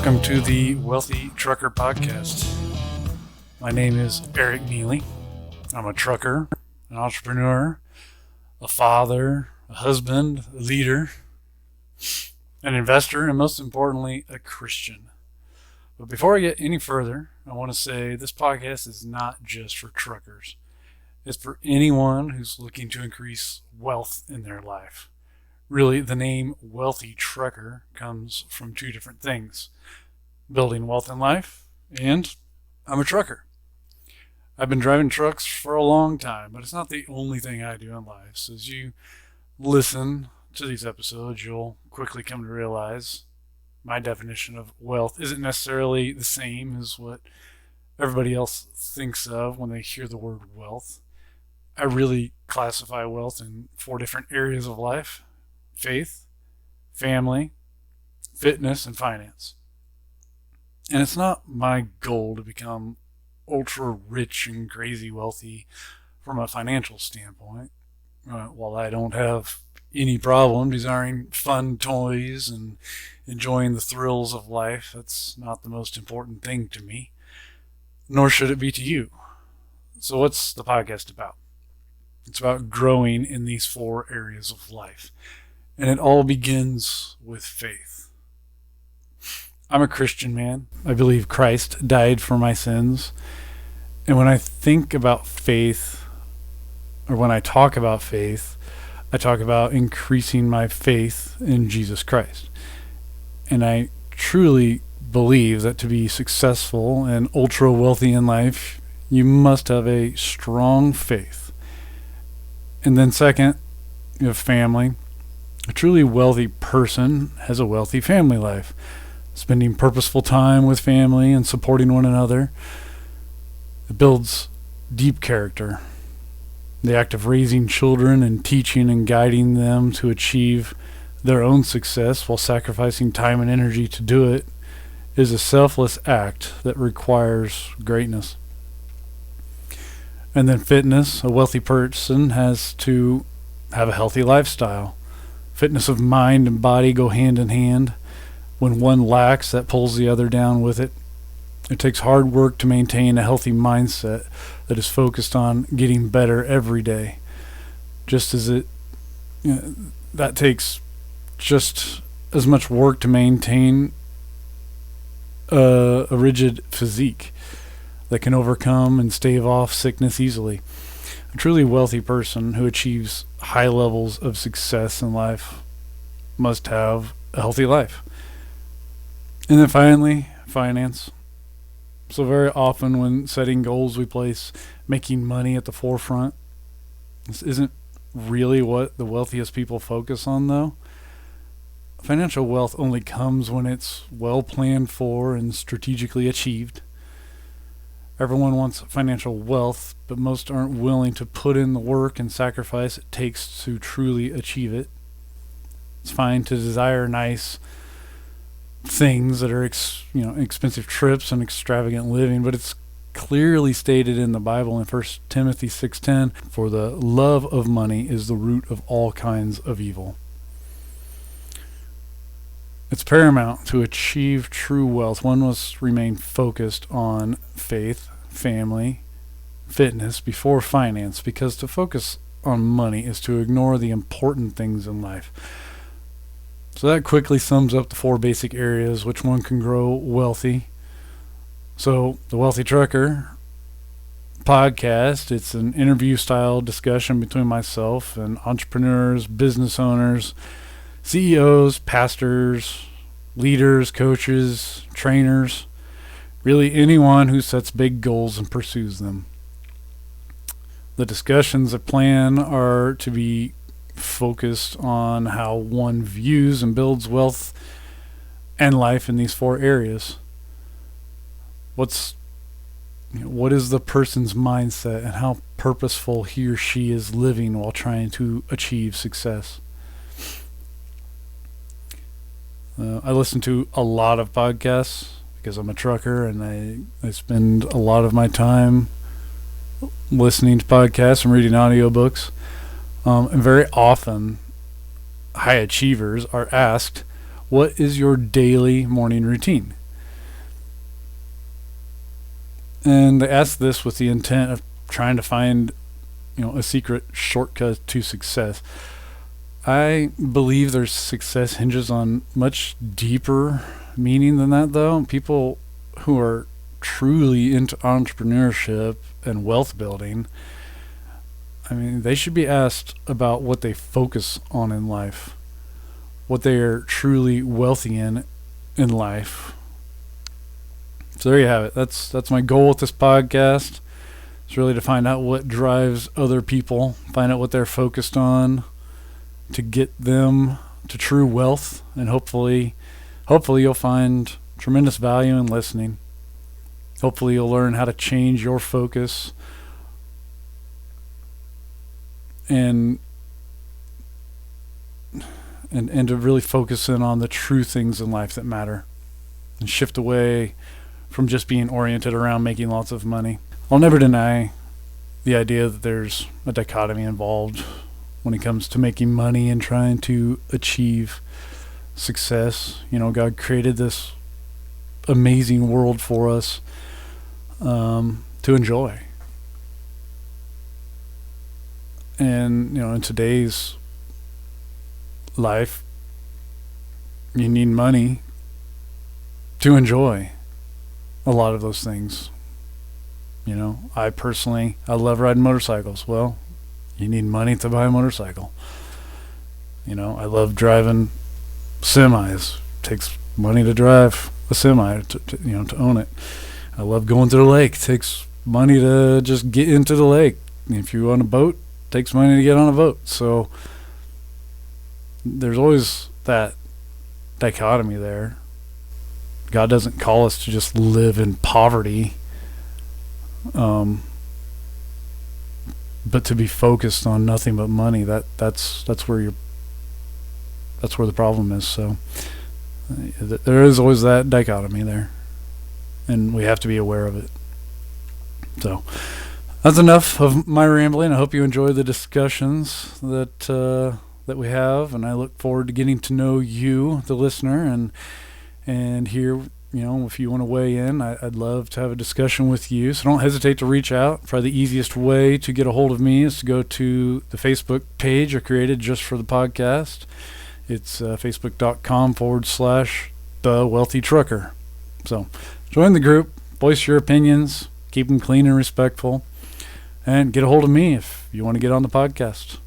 Welcome to the Wealthy Trucker Podcast. My name is Eric Neely. I'm a trucker, an entrepreneur, a father, a husband, a leader, an investor, and most importantly, a Christian. But before I get any further, I want to say this podcast is not just for truckers. It's for anyone who's looking to increase wealth in their life. Really, the name Wealthy Trucker comes from two different things: building wealth in life, and I'm a trucker. I've been driving trucks for a long time, but it's not the only thing I do in life. So as you listen to these episodes, you'll quickly come to realize my definition of wealth isn't necessarily the same as what everybody else thinks of when they hear the word wealth. I really classify wealth in 4 different areas of life: faith, family, fitness, and finance. And it's not my goal to become ultra rich and crazy wealthy from a financial standpoint. While I don't have any problem desiring fun toys and enjoying the thrills of life, that's not the most important thing to me, nor should it be to you. So what's the podcast about? It's about growing in these 4 areas of life. And it all begins with faith. I'm a Christian man. I believe Christ died for my sins. And when I think about faith, or when I talk about faith, I talk about increasing my faith in Jesus Christ. And I truly believe that to be successful and ultra wealthy in life, you must have a strong faith. And then second, you have family. A truly wealthy person has a wealthy family life, spending purposeful time with family and supporting one another. It builds deep character. The act of raising children and teaching and guiding them to achieve their own success while sacrificing time and energy to do it is a selfless act that requires greatness. And then fitness. A wealthy person has to have a healthy lifestyle. Fitness of mind and body go hand in hand. When one lacks, that pulls the other down with it. It takes hard work to maintain a healthy mindset that is focused on getting better every day. Just as that takes just as much work to maintain a rigid physique that can overcome and stave off sickness easily. A truly wealthy person who achieves high levels of success in life must have a healthy life. And then finally, finance. So very often when setting goals, we place making money at the forefront. This isn't really what the wealthiest people focus on, though. Financial wealth only comes when it's well planned for and strategically achieved. Everyone wants financial wealth, but most aren't willing to put in the work and sacrifice it takes to truly achieve it. It's fine to desire nice things that are expensive trips and extravagant living, but it's clearly stated in the Bible in 1 Timothy 6:10, "For the love of money is the root of all kinds of evil." It's paramount to achieve true wealth. One must remain focused on faith, family, fitness before finance, because to focus on money is to ignore the important things in life. So that quickly sums up the 4 basic areas which one can grow wealthy. So the Wealthy Trucker podcast, it's an interview style discussion between myself and entrepreneurs, business owners, CEOs, pastors, leaders, coaches, trainers, really anyone who sets big goals and pursues them. The discussions I plan are to be focused on how one views and builds wealth and life in these 4 areas. What is the person's mindset and how purposeful he or she is living while trying to achieve success? I listen to a lot of podcasts because I'm a trucker, and I spend a lot of my time listening to podcasts and reading audiobooks. And very often, high achievers are asked, "What is your daily morning routine?" And they ask this with the intent of trying to find, a secret shortcut to success. I believe their success hinges on much deeper meaning than that, though. People who are truly into entrepreneurship and wealth building, they should be asked about what they focus on in life, what they are truly wealthy in life. So there you have it. That's my goal with this podcast. It's really to find out what drives other people, find out what they're focused on, to get them to true wealth, and hopefully you'll find tremendous value in listening. Hopefully you'll learn how to change your focus and to really focus in on the true things in life that matter, and shift away from just being oriented around making lots of money. I'll never deny the idea that there's a dichotomy involved when it comes to making money and trying to achieve success. God created this amazing world for us to enjoy. And, in today's life, you need money to enjoy a lot of those things. I love riding motorcycles. Well, you need money to buy a motorcycle. I love driving semis. It takes money to drive a semi, to own it. I love going to the lake. It takes money to just get into the lake. If you're on a boat, it takes money to get on a boat. So there's always that dichotomy there. God doesn't call us to just live in poverty, but to be focused on nothing but money. That's where the problem is. So there is always that dichotomy there, and we have to be aware of it. So that's enough of my rambling. I hope you enjoy the discussions that we have, and I look forward to getting to know you, the listener, and hear, if you want to weigh in. I'd love to have a discussion with you, so don't hesitate to reach out. Probably the easiest way to get a hold of me is to go to the Facebook page I created just for the podcast. It's facebook.com/The Wealthy Trucker. So join the group, voice your opinions, keep them clean and respectful, and get a hold of me if you want to get on the podcast.